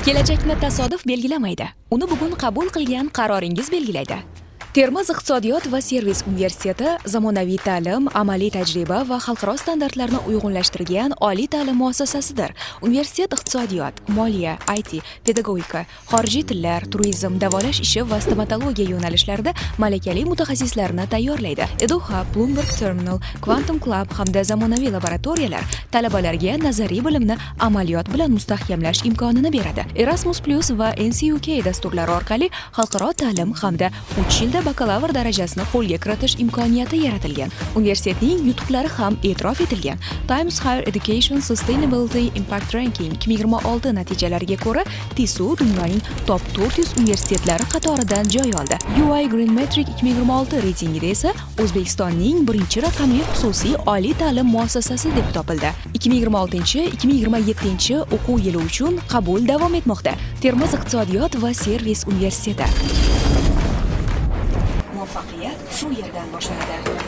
Kelajakni tasodif belgilamaydi. Uni bugun qabul qilgan qaroringiz belgilaydi. Termiz iqtisodiyot va servis universiteti zamonaviy ta'lim, amaliy tajriba va xalqaro standartlarni uyg'unlashtirgan oliy ta'lim muassasasidir. Universitet iqtisodiyot, moliya, IT, pedagogika, xorijiy tillar, turizm, davolash ishi va stomatologiya yo'nalishlarida malakali mutaxassislarni tayyorlaydi. EduHub, Bloomberg Terminal, Quantum Club hamda zamonaviy laboratoriyalar talabalarga nazariy bilimni amaliyot bilan mustahkamlash imkonini beradi. Erasmus+ va NCUK dasturlari orqali xalqaro ta'lim hamda 3 yilda bakalavr darajasini qo'lga kiritish imkoniyati yaratilgan. Universitetning yutuqlari ham e'tirof etilgan. Times Higher Education Sustainability Impact Ranking 2026 natijalariga ko'ra, TISU dunyoning top 400 universitetlari qatoridan joy oldi. UI Green Metric 2026 reytingida esa O'zbekistonning birinchi raqamli xususiy oliy ta'lim muassasasi deb topildi. 2026-2027 o'quv yili uchun qabul davom etmoqda. Termiz iqtisodiyot va servis universiteti. Muvaffaqiyat shu yerdan boshlanadi.